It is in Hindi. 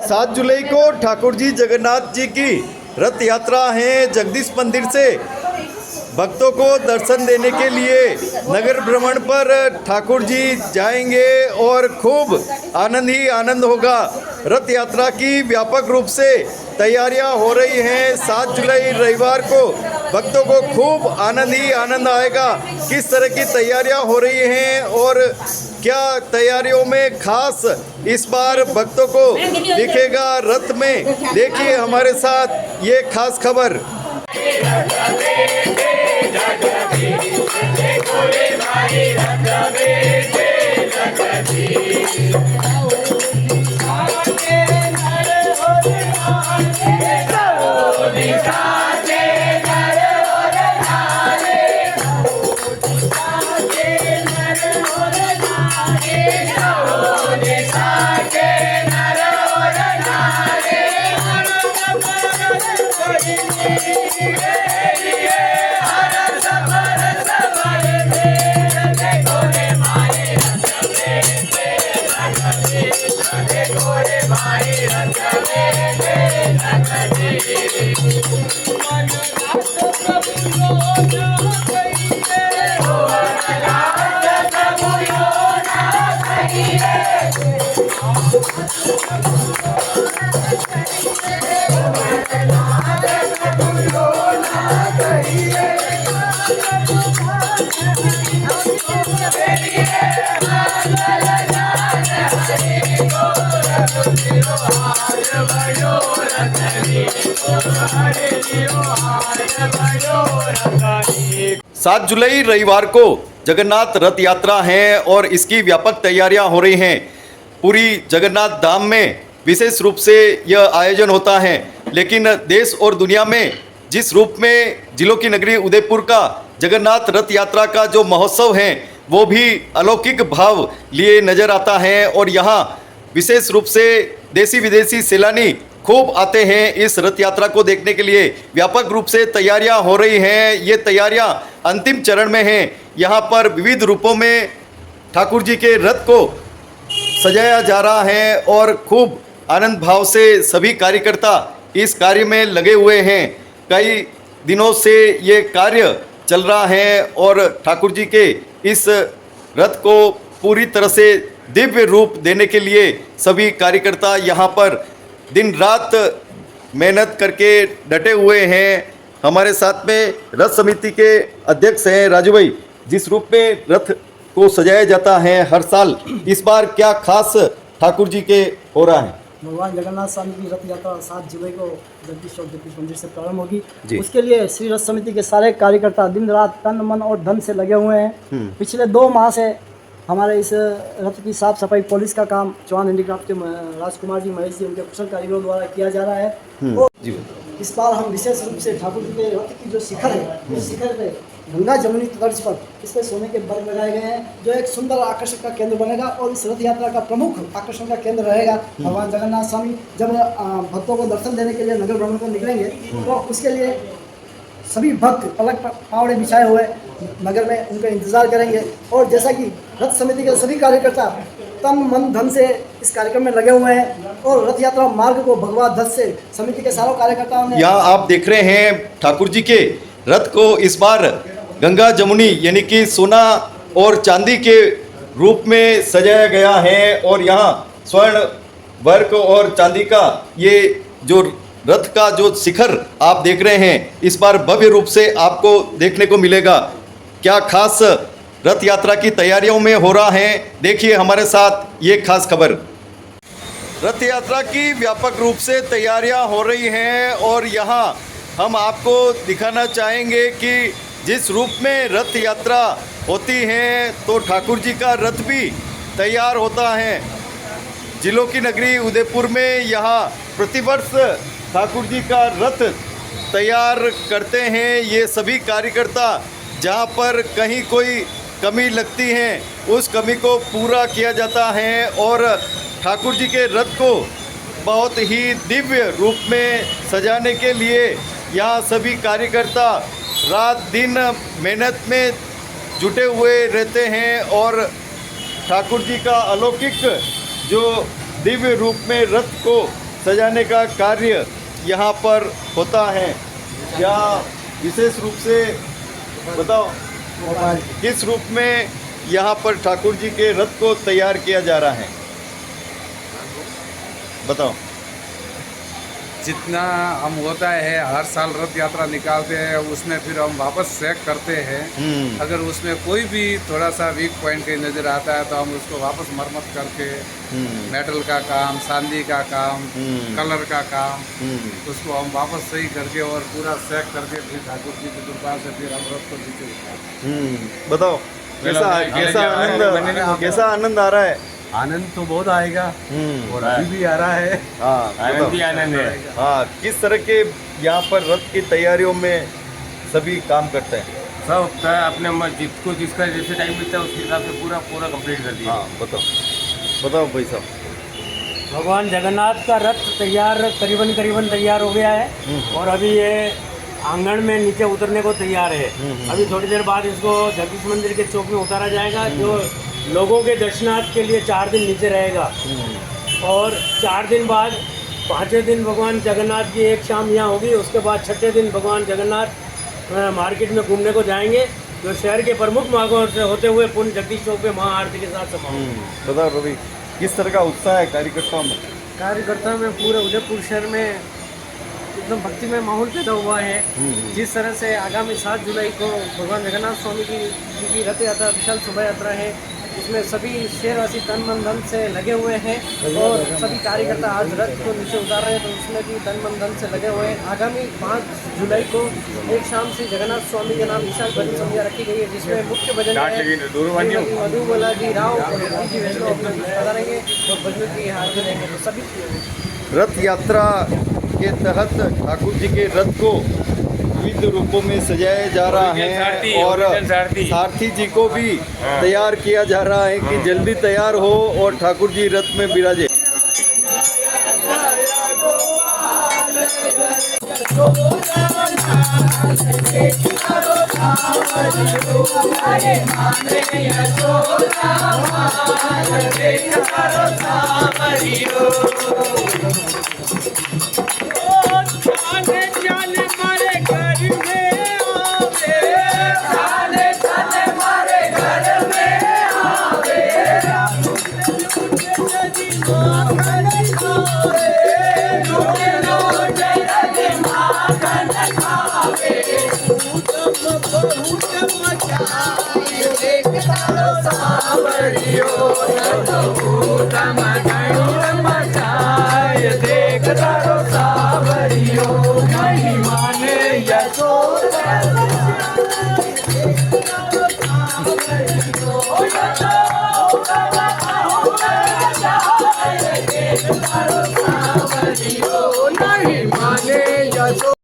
7 जुलाई को ठाकुर जी जगन्नाथ जी की रथ यात्रा है। जगदीश मंदिर से भक्तों को दर्शन देने के लिए नगर भ्रमण पर ठाकुर जी जाएंगे और खूब आनंद ही आनंद होगा। रथ यात्रा की व्यापक रूप से तैयारियां हो रही हैं। 7 जुलाई रविवार को भक्तों को खूब आनंद ही आनंद आएगा। किस तरह की तैयारियां हो रही हैं और क्या तैयारियों में खास इस बार भक्तों को दिखेगा रथ में, देखिए हमारे साथ ये खास खबर। सात जुलाई रविवार को जगन्नाथ रथ यात्रा है और इसकी व्यापक तैयारियां हो रही हैं। पूरी जगन्नाथ धाम में विशेष रूप से यह आयोजन होता है, लेकिन देश और दुनिया में जिस रूप में जिलों की नगरी उदयपुर का जगन्नाथ रथ यात्रा का जो महोत्सव है वो भी अलौकिक भाव लिए नजर आता है और यहाँ विशेष रूप से देसी विदेशी सैलानी खूब आते हैं इस रथ यात्रा को देखने के लिए। व्यापक रूप से तैयारियां हो रही हैं। ये तैयारियां अंतिम चरण में हैं। यहाँ पर विविध रूपों में ठाकुर जी के रथ को सजाया जा रहा है और खूब आनंद भाव से सभी कार्यकर्ता इस कार्य में लगे हुए हैं। कई दिनों से ये कार्य चल रहा है और ठाकुर जी के इस रथ को पूरी तरह से दिव्य रूप देने के लिए सभी कार्यकर्ता यहाँ पर दिन रात मेहनत करके डटे हुए हैं। हमारे साथ में रथ समिति के अध्यक्ष हैं राजू भाई। जिस रूप में रथ को सजाया जाता है हर साल, इस बार क्या खास ठाकुर जी के हो रहा है? भगवान जगन्नाथ स्वामी की रथ यात्रा 7 जुलाई को जगदीश मंदिर से प्रारंभ होगी। उसके लिए श्री रथ समिति के सारे कार्यकर्ता दिन रात तन मन और धन से लगे हुए हैं। पिछले 2 माह से हमारे इस रथ की साफ सफाई पुलिस का काम चौहान हैंडीक्राफ्ट के राजकुमार जी, महेश जी, उनके कुशल कारीगरों द्वारा किया जा रहा है। और इस बार हम विशेष रूप से ठाकुर जी के रथ की जो शिखर है, उस शिखर पे गंगा जमुनी तर्ज पर इस पर सोने के बल्ब लगाए गए हैं, जो एक सुंदर आकर्षण का केंद्र बनेगा और इस रथ यात्रा का प्रमुख आकर्षण का केंद्र रहेगा। भगवान जगन्नाथ स्वामी जब भक्तों को दर्शन देने के लिए नगर भ्रमण को निकलेंगे तो उसके लिए सभी भक्त पलक पावड़े बिछाए हुए नगर में उनका इंतजार करेंगे। और जैसा कि रथ समिति के सभी कार्यकर्ता तन मन धन से इस कार्यक्रम में लगे हुए हैं और रथ यात्रा मार्ग को भगवा ध्वज से समिति के सारों कार्यकर्ताओं ने, यहाँ आप देख रहे हैं ठाकुर जी के रथ को इस बार गंगा जमुनी यानी कि सोना और चांदी के रूप में सजाया गया है और यहाँ स्वर्ण वर्क और चांदी का ये जो रथ का जो शिखर आप देख रहे हैं इस बार भव्य रूप से आपको देखने को मिलेगा। क्या खास रथ यात्रा की तैयारियों में हो रहा है, देखिए हमारे साथ ये खास खबर। रथ यात्रा की व्यापक रूप से तैयारियां हो रही हैं और यहाँ हम आपको दिखाना चाहेंगे कि जिस रूप में रथ यात्रा होती है तो ठाकुर जी का रथ भी तैयार होता है। जिलों की नगरी उदयपुर में यहाँ प्रतिवर्ष ठाकुर जी का रथ तैयार करते हैं ये सभी कार्यकर्ता। जहाँ पर कहीं कोई कमी लगती है उस कमी को पूरा किया जाता है और ठाकुर जी के रथ को बहुत ही दिव्य रूप में सजाने के लिए यहाँ सभी कार्यकर्ता रात दिन मेहनत में जुटे हुए रहते हैं और ठाकुर जी का अलौकिक जो दिव्य रूप में रथ को सजाने का कार्य यहाँ पर होता है। या विशेष रूप से बताओ किस रूप में यहाँ पर ठाकुर जी के रथ को तैयार किया जा रहा है, बताओ। जितना हम होता है हर साल रथ यात्रा निकालते हैं, उसमें फिर हम वापस चेक करते हैं। अगर उसमें कोई भी थोड़ा सा वीक पॉइंट कहीं नज़र आता है तो हम उसको वापस मरम्मत करके मेटल का काम, चांदी का काम, कलर का काम, उसको हम वापस सही करके और पूरा चेक करके फिर ठाकुर जी की कृपा से फिर हम रथ को नीचे उतारते हैं। बताओ कैसा आनंद आ रहा है। आनंद तो बहुत आएगा और अभी भी आ रहा है। हाँ, आनंद ही आनंद है। हाँ, किस तरह के यहाँ पर रथ की तैयारियों में सभी काम करते हैं। सब अपने जिसको जिसका जैसे टाइम मिलता है उसके हिसाब से पूरा कंप्लीट कर दिया। हाँ, बताओ भाई साहब। भगवान जगन्नाथ का रथ तैयार करीबन तैयार हो गया है और अभी ये आंगन में नीचे उतरने को तैयार है। अभी थोड़ी देर बाद इसको जगदीश मंदिर के चौक में उतारा जाएगा, जो लोगों के दर्शनार्थ के लिए 4 दिन नीचे रहेगा। और 4 दिन बाद 5वें दिन भगवान जगन्नाथ की एक शाम यहाँ होगी। उसके बाद 6ठे दिन भगवान जगन्नाथ मार्केट में घूमने को जाएंगे, जो शहर के प्रमुख मार्गों से होते हुए पुण्य जगदीश चौक पे महाआरती के साथ समाप्त। बताओ रवि, किस तरह का उत्साह है कार्यकर्ताओं में। कार्यकर्ताओं में पूरे उदयपुर शहर में एकदम भक्तिमय माहौल पैदा हुआ है। जिस तरह से आगामी 7 जुलाई को भगवान जगन्नाथ स्वामी जी की रथ यात्रा विशाल शोभा यात्रा है, इसमें सभी शहरवासी तन मन धन से लगे हुए हैं और सभी कार्यकर्ता आज रथ को नीचे उतार रहे हैं, तो उसमें भी तन मन धन से लगे हुए हैं। आगामी 5 जुलाई को एक शाम से जगन्नाथ स्वामी के नाम विशाल भजन संध्या रखी गई है, जिसमें मुख्य भजन मधुबाला जी राव और जी वैष्णव अपने पधारेंगे और भजन की हाजिर रहेंगे। तो सभी रथ यात्रा के तहत ठाकुर जी के रथ को विविध रूपों में सजाया जा रहा है और सारथी जी को भी तैयार किया जा रहा है कि जल्दी तैयार हो और ठाकुर जी रथ में विराजे। Oh,